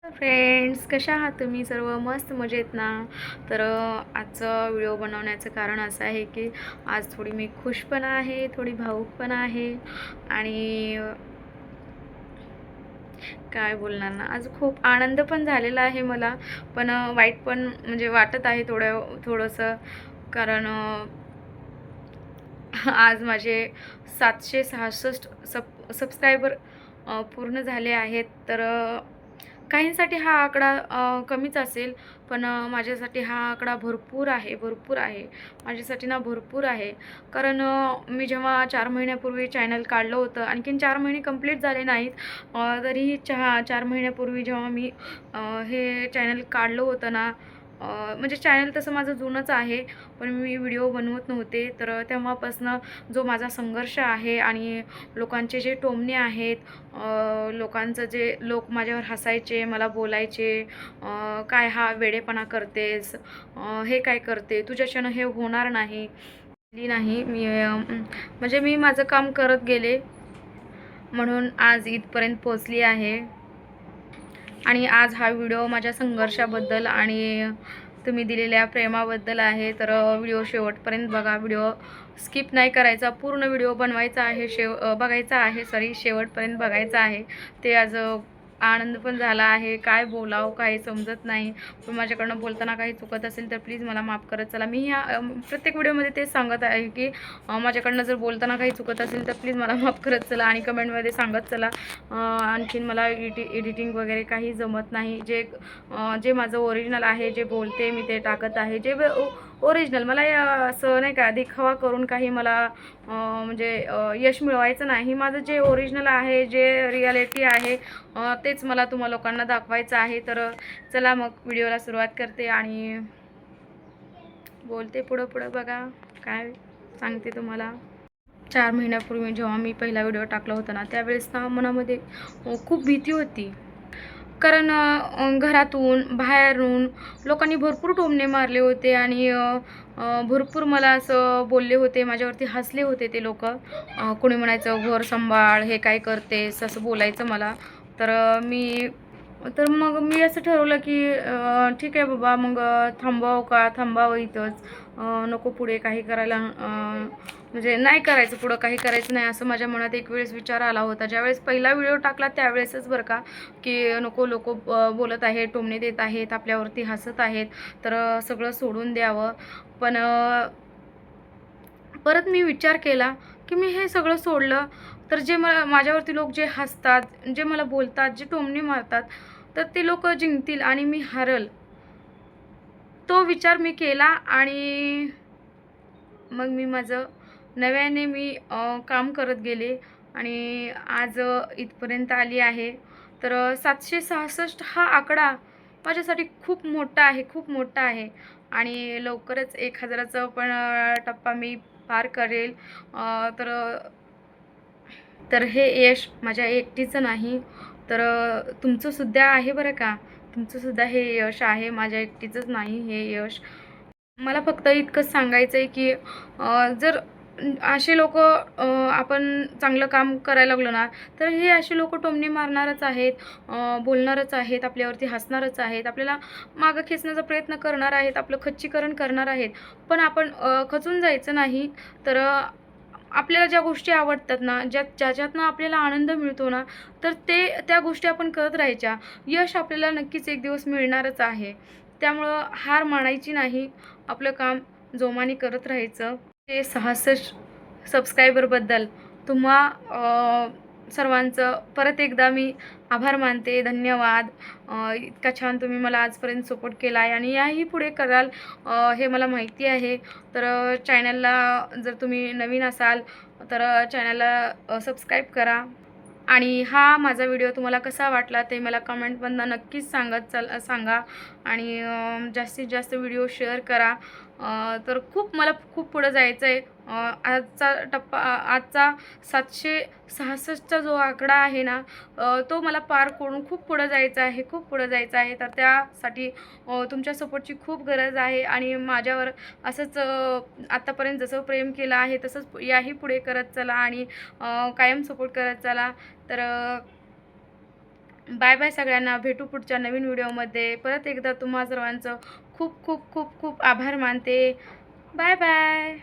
Friends, कशा आहात तुम्ही सर्व? मस्त मजेत ना? तर आजचा व्हिडिओ बनवण्याचं कारण असं आहे की आज थोडी मी खुश पण आहे, थोडी भावूक पण आहे आणि काय बोलणार ना, आज खूप आनंद पण झालेला आहे मला, पण वाईट पण म्हणजे वाटत आहे थोडंसं. कारण आज माझे 766 सबस्क्रायबर पूर्ण झाले आहेत. तर काहींसाठी हा आकडा कमीच असेल, पण माझ्यासाठी हा आकडा भरपूर आहे, भरपूर आहे. माझ्यासाठी ना भरपूर आहे. कारण मी जेव्हा 4 महिन्यापूर्वी चॅनल काढलं होतं, आणखीन 4 महिने कंप्लीट झाले नाहीत. तरीही 4 महिन्यापूर्वी जेव्हा मी हे चॅनल काढलं होतं ना, म्हणजे चॅनल तसं माझं जुनंच आहे, पण मी व्हिडिओ बनवत नव्हते. तर तेव्हापासनं जो माझा संघर्ष आहे आणि लोकांचे जे टोमणे आहेत, लोक माझ्यावर हसायचे, मला बोलायचे, "काय हा वेडेपणा करतेस, हे काय करते, तुझ्याच्यानं हे होणार नाही." नाही मी म्हणजे मी माझं काम करत गेले, म्हणून आज इथपर्यंत पोहोचली आहे. आणि आज हा व्हिडिओ माझ्या संघर्षाबद्दल आणि तुम्ही दिलेल्या प्रेमाबद्दल आहे. तर व्हिडिओ शेवटपर्यंत बघा. व्हिडिओ स्किप नाही करायचा, पूर्ण व्हिडिओ बनवायचा आहे, बघायचा आहे, शेवटपर्यंत बघायचा आहे. ते आज आनंद पण झाला आहे. काय बोलावं काही समजत नाही. पण माझ्याकडनं बोलताना काही चुकत असेल तर प्लीज मला माफ करत चला. मी ह्या प्रत्येक व्हिडिओमध्ये तेच सांगत आहे की माझ्याकडनं जर बोलताना काही चुकत असेल तर प्लीज मला माफ करत चला आणि कमेंटमध्ये सांगत चला. आणखीन मला एडिटिंग वगैरे काही जमत नाही. जे माझं ओरिजिनल आहे, जे बोलते मी ते टाकत आहे, जे ओरिजिनल. मला असं नाही का दिखावा करून काही मला म्हणजे यश मिळवायचं नाही. माझं जे ओरिजिनल आहे, जे रियालिटी आहे, तेच मला तुम्हा लोकांना दाखवायचं आहे. तर चला मग व्हिडिओला सुरुवात करते आणि बोलते पुढं बघा काय सांगते तुम्हाला. 4 महिन्यापूर्वी जेव्हा मी पहिला व्हिडिओ टाकला होता ना, त्यावेळेस ना मनामध्ये खूप भीती होती. कारण घरातून, बाहेरून लोकांनी भरपूर टोमणे मारले होते आणि भरपूर मला असं बोलले होते, माझ्यावरती हसले होते ते लोकं. कोणी म्हणायचं, "घर सांभाळ, हे काय करतेस?" असं बोलायचं मला. तर मग मी असं ठरवलं की ठीक आहे बाबा, मग थांबावं इथंच. नको पुढे काही करायला, म्हणजे नाही करायचं, पुढं काही करायचं नाही, असं माझ्या मनात एक वेळेस विचार आला होता. ज्यावेळेस पहिला व्हिडिओ टाकला त्यावेळेसच बरं का, की नको लोकं बोलत आहेत, टोमणे देत आहेत, आपल्यावरती हसत आहेत, तर सगळं सोडून द्यावं. पण परत मी विचार केला की मी हे सगळं सोडलं तर माझ्यावरती लोक जे हसतात, जे मला बोलतात, जे टोमणे मारतात, तर ते लोक जिंकतील आणि मी हारल. तो विचार मी केला आणि मग मी माझं नव्याने काम करत गेले आणि आज इथपर्यंत आली आहे. तर 766 हा आकडा माझ्यासाठी खूप मोठा आहे, खूप मोठा आहे आणि लवकरच 1000चा पण टप्पा मी पार करेल. तर तर हे यश माझ्या एकटीचं नाही, तर तुमचंसुद्धा आहे बरं का. तुमचंसुद्धा हे यश आहे, माझ्या एकटीचंच नाही हे यश. मला फक्त इतकंच सांगायचं आहे की जर असे लोकं, आपण चांगलं काम करायला लागलो ना, तर हे असे लोकं टोमणे मारणारच आहेत, बोलणारच आहेत, आपल्यावरती हसणारच आहेत, आपल्याला मागं खेचण्याचा प्रयत्न करणार आहेत, आपलं खच्चीकरण करणार आहेत. पण आपण खचून जायचं नाही. तर आपल्याला ज्या गोष्टी आवडतात ना, ज्याच्यातनं आपल्याला आनंद मिळतो ना, तर त्या गोष्टी आपण करत राहायच्या. यश आपल्याला नक्कीच एक दिवस मिळणारच आहे. त्यामुळं हार मानायची नाही. आपलं काम जोमाने करत राहायचं. ते 66 सबस्क्रायबरबद्दल तुम्हा सर्वांचं परत एकदा मी आभार मानते. धन्यवाद. इतका छान तुम्ही मला आजपर्यंत सपोर्ट केला आहे आणि याही पुढे कराल, हे मला माहिती आहे. तर चॅनलला जर तुम्ही नवीन असाल तर चॅनलला सबस्क्राईब करा आणि हा माझा व्हिडिओ तुम्हाला कसा वाटला ते मला कमेंटमधनं नक्कीच सांगा आणि जास्तीत जास्त व्हिडिओ शेअर करा. तर मला खूप पुढं जायचं आहे. आजचा 766चा जो आकडा आहे ना, तो मला पार करून खूप पुढं जायचं आहे, खूप पुढं जायचं आहे. तर त्यासाठी तुमच्या सपोर्टची खूप गरज आहे आणि माझ्यावर असंच आत्तापर्यंत जसं प्रेम केलं आहे तसंच याही पुढे करत चला आणि कायम सपोर्ट करत चला. तर बाय बाय सगळ्यांना. भेटू पुढच्या नवीन व्हिडिओमध्ये. परत एकदा तुम्हा सर्वांचं खूप खूप खूप खूप आभार मानते. Bye bye.